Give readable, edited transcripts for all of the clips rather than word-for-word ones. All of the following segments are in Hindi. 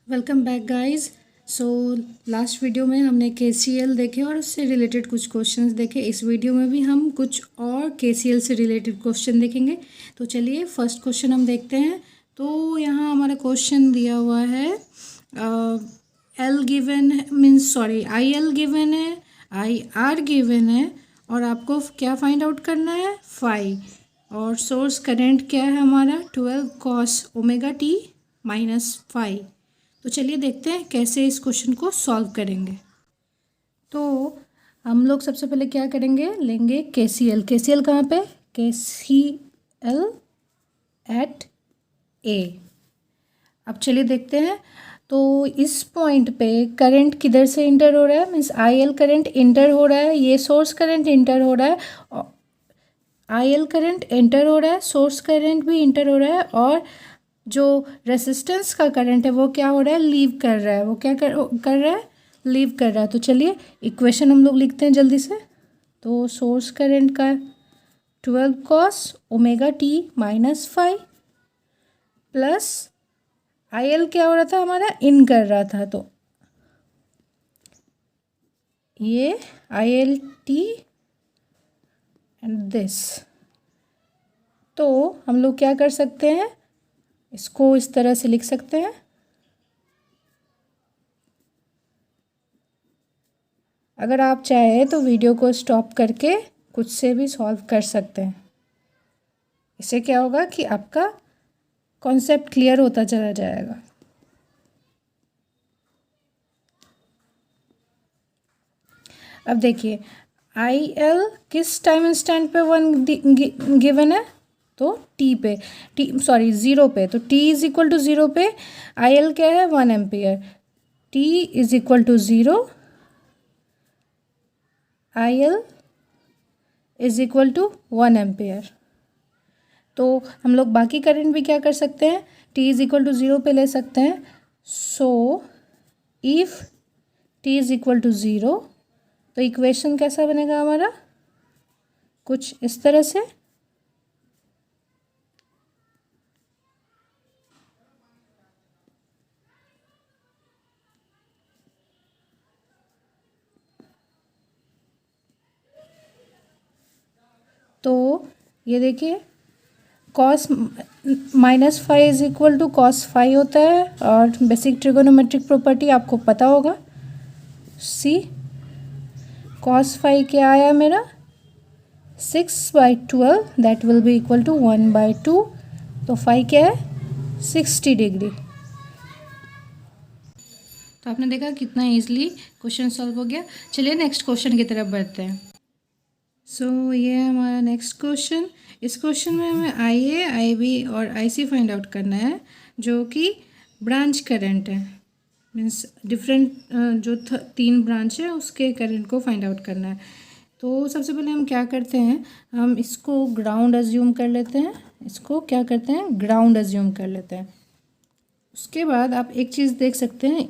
Welcome back guys. So last video में हमने KCL देखे और उससे रिलेटेड कुछ क्वेश्चंस देखे। इस वीडियो में भी हम कुछ और KCL से रिलेटेड क्वेश्चन देखेंगे। तो चलिए फर्स्ट क्वेश्चन हम देखते हैं। तो यहाँ हमारा क्वेश्चन दिया हुआ है आई एल गिवन है, आई आर गिवन है और आपको क्या फाइंड आउट करना है, फाई। और सोर्स करंट क्या है हमारा 12 cos omega t minus phi. तो चलिए देखते हैं कैसे इस क्वेश्चन को सॉल्व करेंगे। तो हम लोग सबसे पहले क्या करेंगे, लेंगे KCL। KCL कहाँ पे, KCL एट ए। अब चलिए देखते हैं। तो इस पॉइंट पे करंट किधर से इंटर हो रहा है, मीन्स IL करंट इंटर हो रहा है, ये सोर्स करंट इंटर हो रहा है, IL करंट इंटर हो रहा है, सोर्स करंट भी इंटर हो रहा है, और जो रेसिस्टेंस का करंट है वो क्या हो रहा है, लीव कर रहा है। वो क्या कर रहा है, लीव कर रहा है। तो चलिए इक्वेशन हम लोग लिखते हैं जल्दी से। तो सोर्स करंट का 12 cos omega t minus five plus IL क्या हो रहा था हमारा, इन कर रहा था, तो ये IL टी एंड दिस। तो हम लोग क्या कर सकते हैं, इसको इस तरह से लिख सकते हैं। अगर आप चाहें तो वीडियो को स्टॉप करके खुद से भी सॉल्व कर सकते हैं। इससे क्या होगा कि आपका कॉन्सेप्ट क्लियर होता चला जाएगा। अब देखिए IL किस टाइम इंस्टेंट पे वन गिवन है, तो टी पे, ज़ीरो पे। तो T is equal to zero पे IL क्या है, 1 ampere. T is equal to zero, IL is equal to 1 ampere. तो हम लोग बाकी करंट भी क्या कर सकते हैं, T is equal to zero पे ले सकते हैं। So if T is equal to zero, तो इक्वेशन कैसा बनेगा हमारा, कुछ इस तरह से। तो ये देखिए cos minus five is equal to cos five होता है, और बेसिक ट्रिगोनोमेट्रिक प्रॉपर्टी आपको पता होगा। सी कॉस फाइव क्या आया मेरा, 6/12, that will be equal to 1/2। तो फाइव क्या है, 60 डिग्री। तो आपने देखा कितना इजीली क्वेश्चन सॉल्व हो गया। चलिए नेक्स्ट क्वेश्चन की तरफ बढ़ते हैं। ये है हमारा नेक्स्ट क्वेश्चन। इस क्वेश्चन में हमें IA, IB और IC फाइंड आउट करना है, जो कि ब्रांच करंट है, मीन्स डिफरेंट जो तीन ब्रांच है उसके करंट को फाइंड आउट करना है। तो सबसे पहले हम क्या करते हैं, हम इसको ग्राउंड अज्यूम कर लेते हैं। इसको क्या करते हैं, ग्राउंड अज्यूम कर लेते हैं। उसके बाद आप एक चीज़ देख सकते हैं,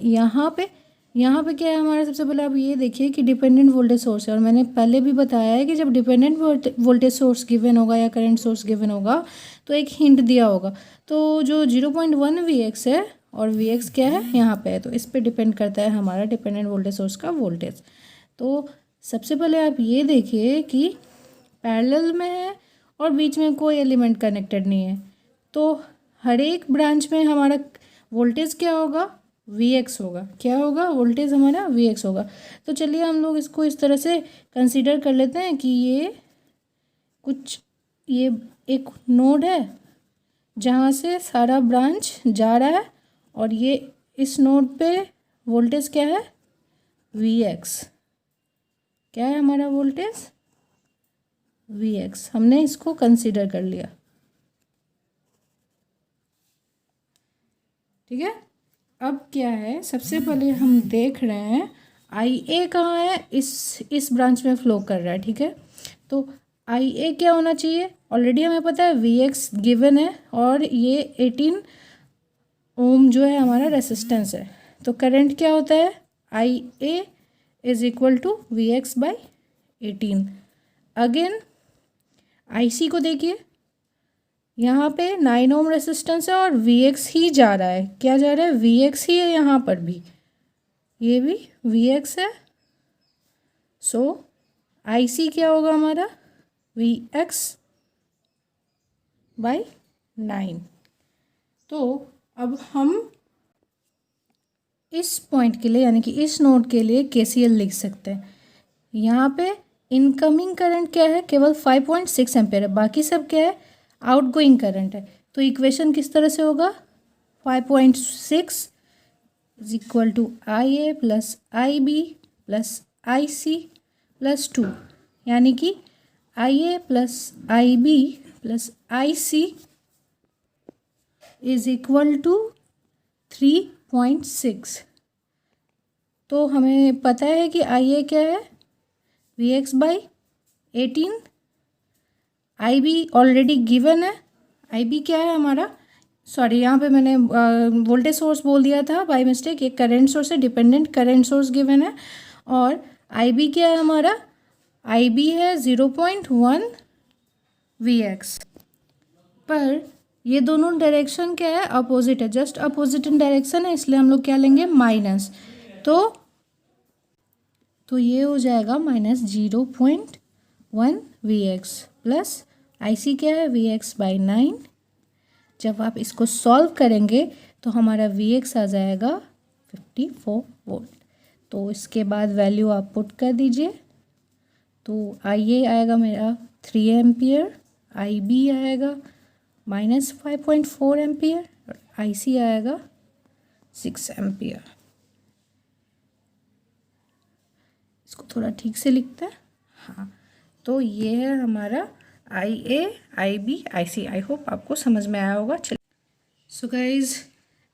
यहाँ पे क्या है हमारा, सबसे पहले आप ये देखिए कि डिपेंडेंट वोल्टेज सोर्स है। और मैंने पहले भी बताया है कि जब डिपेंडेंट वोल्टेज सोर्स गिवन होगा या करंट सोर्स गिवन होगा तो एक हिंट दिया होगा। तो जो 0.1 VX है और VX क्या है यहाँ पे है, तो इस पर डिपेंड करता है हमारा डिपेंडेंट वोल्टेज सोर्स का वोल्टेज। तो सबसे पहले आप ये देखिए कि पैरेलल में है और बीच में कोई एलिमेंट कनेक्टेड नहीं है, तो हर एक ब्रांच में हमारा वोल्टेज क्या होगा, VX होगा। क्या होगा, वोल्टेज हमारा VX होगा। तो चलिए हम लोग इसको इस तरह से कंसीडर कर लेते हैं कि ये एक नोड है जहाँ से सारा ब्रांच जा रहा है, और ये इस नोड पे वोल्टेज क्या है, VX। क्या है हमारा वोल्टेज, VX। हमने इसको कंसीडर कर लिया, ठीक है। अब क्या है, सबसे पहले हम देख रहे हैं IA कहाँ है, इस ब्रांच में फ्लो कर रहा है, ठीक है। तो IA क्या होना चाहिए, ऑलरेडी हमें पता है VX गिवन है, और ये 18 ओम जो है हमारा रेसिस्टेंस है। तो करंट क्या होता है, IA is equal to VX/18। Again IC को देखिए, यहाँ पे 9 ओम रेसिस्टेंस है और वी एक्स ही जा रहा है। क्या जा रहा है? वी एक्स ही है यहाँ पर भी, ये भी वी एक्स है। सो आई सी क्या होगा हमारा? V X by 9। तो अब हम इस पॉइंट के लिए यानी कि इस नोड के लिए केसीएल लिख सकते हैं। यहाँ पे इनकमिंग करंट क्या है? केवल 5.6 एम्पेयर है, बाकी सब क्या है? आउटगोइंग करंट है। तो इक्वेशन किस तरह से होगा? 5.6 is equal to I A plus I B plus I C plus 2, यानी कि I A plus I B plus I C is equal to 3.6। तो हमें पता है कि आई ए क्या है? V X by 18। I B already given है। आई बी क्या है हमारा? सॉरी, यहाँ पे मैंने वोल्टेज सोर्स बोल दिया था बाय मिस्टेक। एक करंट सोर्स है, डिपेंडेंट करंट सोर्स गिवन है। और आई बी क्या है हमारा? आई बी है 0.1 वी एक्स। पर ये दोनों डायरेक्शन क्या है? अपोजिट है, जस्ट अपोजिट इन डायरेक्शन है, इसलिए हम लोग क्या लेंगे? माइनस। तो ये हो जाएगा -0.1 V X plus I C क्या है? V X by 9। जब आप इसको सॉल्व करेंगे तो हमारा वी एक्स आ जाएगा 54 वोल्ट। तो इसके बाद वैल्यू आप पुट कर दीजिए। तो आई ए आएगा मेरा 3 एम्पियर, आई बी आएगा -5.4 एम्पियर और आई सी आएगा 6 एम्पियर। इसको थोड़ा ठीक से लिखते हैं। हाँ, तो ये है हमारा आई ए, आई B, I C. I hope आपको समझ में आया होगा। चलिए, सो गाइज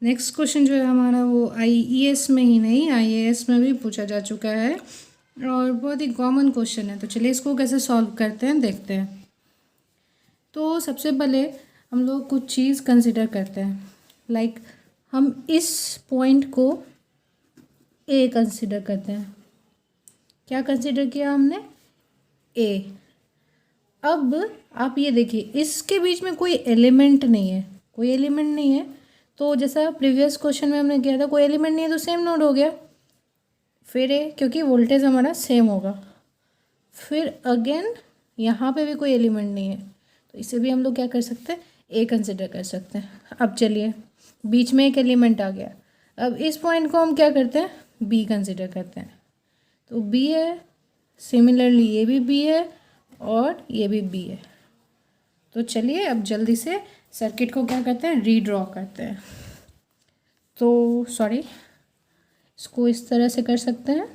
नेक्स्ट क्वेश्चन जो है हमारा वो आईईएस में ही नहीं, आईएएस में भी पूछा जा चुका है और बहुत ही कॉमन क्वेश्चन है। तो चलिए इसको कैसे सॉल्व करते हैं देखते हैं। तो सबसे पहले हम लोग कुछ चीज़ कंसिडर करते हैं। लाइक हम इस पॉइंट को ए कंसिडर करते हैं। क्या कंसिडर किया हमने? ए। अब आप ये देखिए, इसके बीच में कोई एलिमेंट नहीं है, कोई एलिमेंट नहीं है। तो जैसा प्रीवियस क्वेश्चन में हमने किया था, कोई एलिमेंट नहीं है तो सेम नोड हो गया। फिर ए, क्योंकि वोल्टेज हमारा सेम होगा। फिर अगेन यहाँ पे भी कोई एलिमेंट नहीं है, तो इसे भी हम लोग क्या कर सकते हैं? ए कंसिडर कर सकते हैं। अब चलिए, बीच में एक एलिमेंट आ गया। अब इस पॉइंट को हम क्या करते हैं? बी कंसिडर करते हैं। तो बी है, सिमिलरली ये भी बी है और ये भी बी है। तो चलिए अब जल्दी से सर्किट को क्या करते हैं? रीड्रॉ करते हैं। तो सॉरी, इसको इस तरह से कर सकते हैं।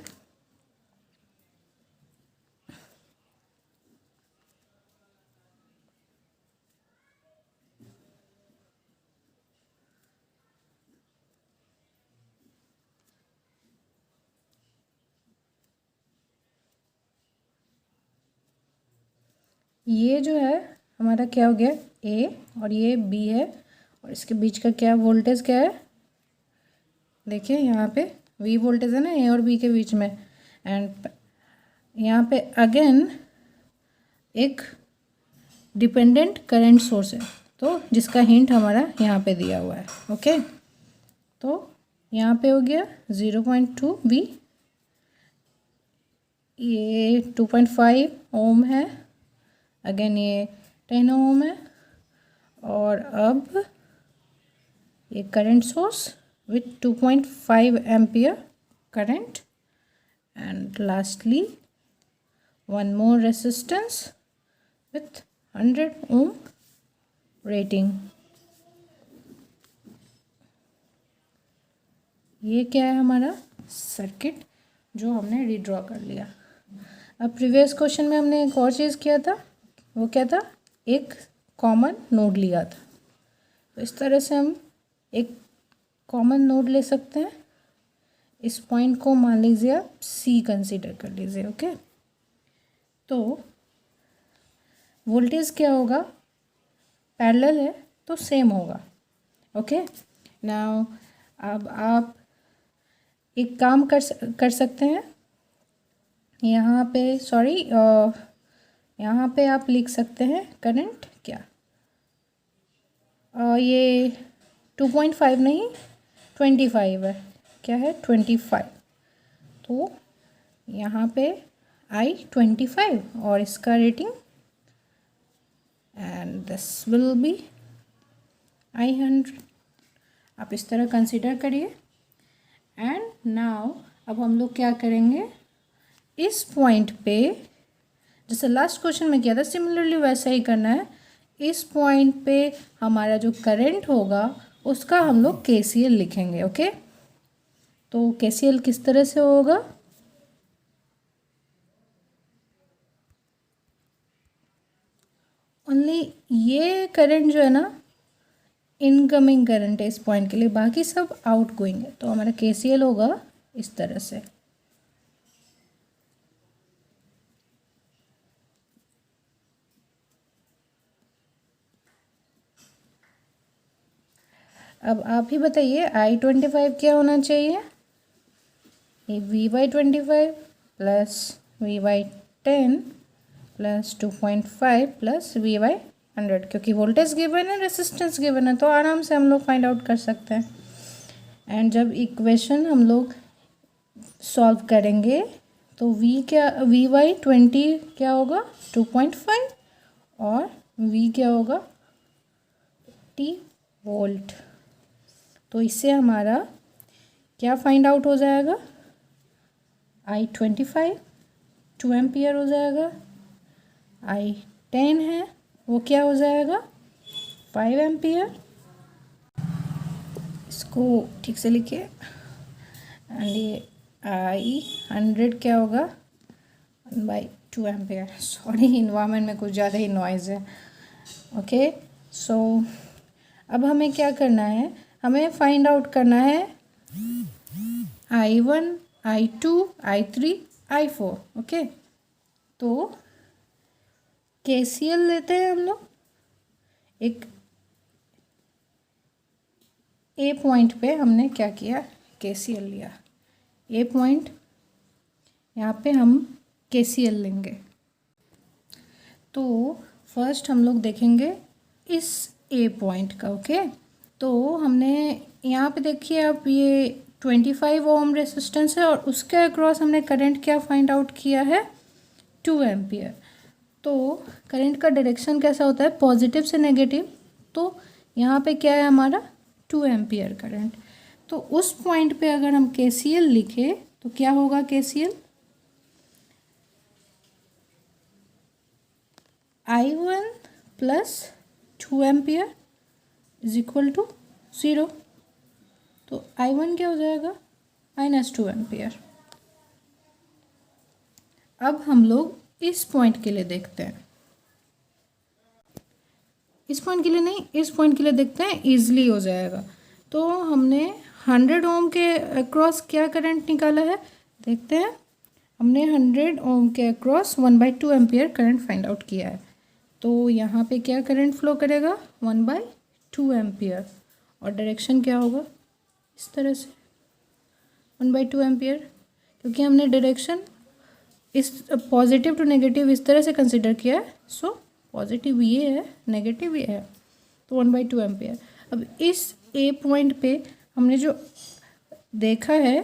ये जो है हमारा क्या हो गया? ए, और ये बी है, और इसके बीच का क्या वोल्टेज क्या है? देखिए यहाँ पे वी वोल्टेज है ना ए और बी के बीच में। एंड यहाँ पे अगेन एक डिपेंडेंट करंट सोर्स है, तो जिसका हिंट हमारा यहाँ पे दिया हुआ है। ओके, तो यहाँ पे हो गया 0.2 वी, ये 2.5 ओम है, अगेन ये 10 ओम है, और अब ये current source with 2.5 ampere current, and lastly one more resistance with 100 ohm rating। ये क्या है हमारा सर्किट जो हमने रीड्रॉ कर लिया। अब प्रीवियस क्वेश्चन में हमने एक और चीज़ किया था, वो क्या था? एक कॉमन नोड लिया था। तो इस तरह से हम एक कॉमन नोड ले सकते हैं। इस पॉइंट को मान लीजिए आप सी कंसीडर कर लीजिए। ओके, तो वोल्टेज क्या होगा? पैरेलल है तो सेम होगा। ओके, नाउ अब आप एक काम कर सकते हैं। यहाँ पे सॉरी, यहाँ पे आप लिख सकते हैं करंट क्या? ये 2.5 नहीं 25 है, क्या है 25, तो यहाँ पे I-25 और इसका rating and this will be I-100। आप इस तरह कंसिडर करिए। एंड नाउ अब हम लोग क्या करेंगे, इस पॉइंट पे जैसे लास्ट क्वेश्चन में किया था सिमिलरली वैसा ही करना है। इस पॉइंट पे हमारा जो करंट होगा उसका हम लोग KCL लिखेंगे। ओके, तो KCL किस तरह से होगा, ओनली ये करंट जो है ना इनकमिंग करंट है इस पॉइंट के लिए, बाकी सब आउट गोइंग है, तो हमारा KCL होगा इस तरह से। अब आप ही बताइए I-25 क्या होना चाहिए, ये V/25 plus V/10 plus 2.5 plus V/100, क्योंकि वोल्टेज गिवन है, रेसिस्टेंस गिवन है, तो आराम से हम लोग फाइंड आउट कर सकते हैं। एंड जब इक्वेशन हम लोग सॉल्व करेंगे तो V/20 क्या होगा 2.5 और V क्या होगा 50 वोल्ट। तो इससे हमारा क्या फाइंड आउट हो जाएगा, I-25 2 एम्पियर हो जाएगा, I-10 है वो क्या हो जाएगा 5 एम्पियर। इसको ठीक से लिखिए। एंड ये I-100 क्या होगा 1/2 एम्पियर। सॉरी, इन्वायरमेंट में कुछ ज़्यादा ही नॉइज़ है। ओके, सो अब हमें क्या करना है, हमें फाइंड आउट करना है I-1, I-2, I-3, I-4। Okay, तो KCL लेते हैं हम लोग। एक ए पॉइंट पे हमने क्या किया KCL लिया, ए पॉइंट यहाँ पे हम KCL लेंगे। तो फर्स्ट हम लोग देखेंगे इस ए पॉइंट का। ओके, तो हमने यहाँ पे देखिए आप ये 25 ओम रेसिस्टेंस है और उसके अक्रॉस हमने करंट क्या फाइंड आउट किया है 2 एम्पियर। तो करंट का डायरेक्शन कैसा होता है पॉजिटिव से नेगेटिव, तो यहाँ पे क्या है हमारा 2 एम्पियर करंट। तो उस पॉइंट पे अगर हम KCL लिखे तो क्या होगा KCL, I-1 plus 2 ampere is equal to 0। तो I-1 क्या हो जाएगा -2 एम्पियर। अब हम लोग इस पॉइंट के लिए देखते हैं, इस पॉइंट के लिए नहीं, इस पॉइंट के लिए देखते हैं, ईजिली हो जाएगा। तो हमने 100 ओम के अक्रॉस क्या करंट निकाला है देखते हैं। हमने 100 ओम के across 1/2 ampere current find out किया है। तो यहाँ पे क्या करंट फ्लो करेगा 1/2 एम्पियर और डायरेक्शन क्या होगा इस तरह से 1/2 एम्पियर, क्योंकि हमने डायरेक्शन इस पॉजिटिव टू नेगेटिव इस तरह से कंसिडर किया है। सो पॉजिटिव ये है, नेगेटिव ये है, तो 1/2 एम्पियर। अब इस ए पॉइंट पे हमने जो देखा है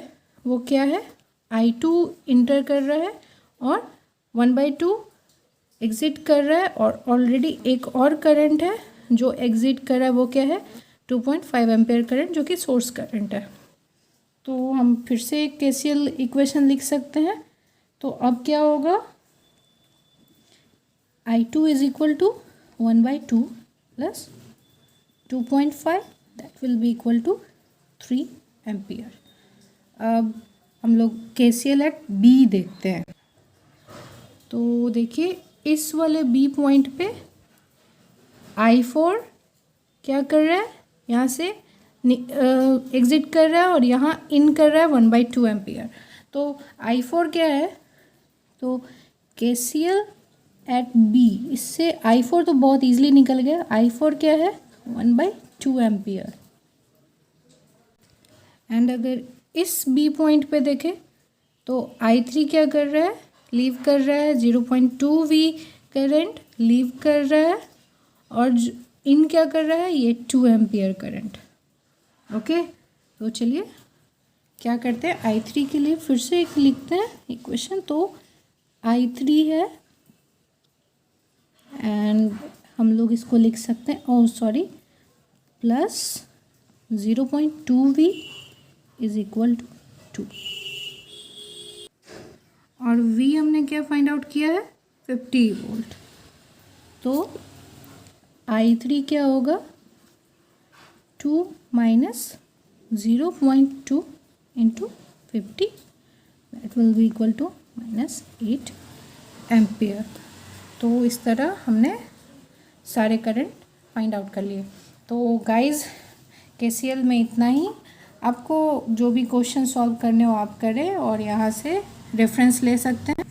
वो क्या है I-2 इंटर कर रहा है और 1/2 एग्ज़िट कर रहा है, और ऑलरेडी एक और करंट है जो एग्ज़िट कर रहा है, वो क्या है 2.5 एम्पियर करंट जो कि सोर्स करंट है। तो हम फिर से एक KCL इक्वेशन लिख सकते हैं। तो अब क्या होगा I-2 is equal to 1/2 plus 2.5 that will be equal to 3 ampere. अब हम लोग KCL एट B देखते हैं। तो देखिए इस वाले B पॉइंट पे I-4 क्या कर रहा है, यहाँ से एग्ज़िट कर रहा है और यहाँ इन कर रहा है 1/2 एम्पियर। तो I-4 क्या है, तो KCL एट B, इससे I-4 तो बहुत ईजिली निकल गया। I-4 क्या है 1/2 एम्पियर। एंड अगर इस B पॉइंट पे देखें तो I-3 क्या कर रहा है, लीव कर रहा है 0.2 V करंट लीव कर रहा है, और इन क्या कर रहा है, ये 2 एम्पियर करंट। ओके, तो चलिए क्या करते हैं, I3 के लिए फिर से एक लिखते हैं इक्वेशन। तो I3 है एंड हम लोग इसको लिख सकते हैं, oh sorry, plus 0.2V is equal to 2, और V हमने क्या फाइंड आउट किया है, 50 वोल्ट। तो I3 क्या होगा, 2 minus 0.2 into 50, that will be equal to -8 ampere. तो इस तरह हमने सारे करंट फाइंड आउट कर लिए। तो गाइस KCL में इतना ही। आपको जो भी क्वेश्चन सॉल्व करने हो आप करें और यहाँ से रेफरेंस ले सकते हैं।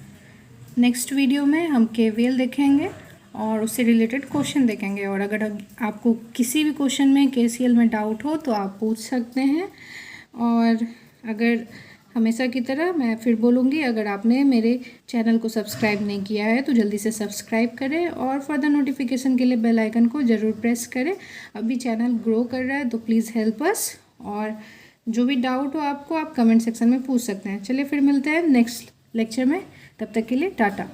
नेक्स्ट वीडियो में हम KVL देखेंगे और उससे रिलेटेड क्वेश्चन देखेंगे। और अगर आपको किसी भी क्वेश्चन में KCL में डाउट हो तो आप पूछ सकते हैं। और अगर हमेशा की तरह मैं फिर बोलूँगी, अगर आपने मेरे चैनल को सब्सक्राइब नहीं किया है तो जल्दी से सब्सक्राइब करें और फर्दर नोटिफिकेशन के लिए बेल आइकन को ज़रूर प्रेस करें। अभी चैनल ग्रो कर रहा है तो प्लीज़ हेल्प अस। और जो भी डाउट हो आपको, आप कमेंट सेक्शन में पूछ सकते हैं। चलिए फिर मिलते हैं नेक्स्ट लेक्चर में, तब तक के लिए टाटा।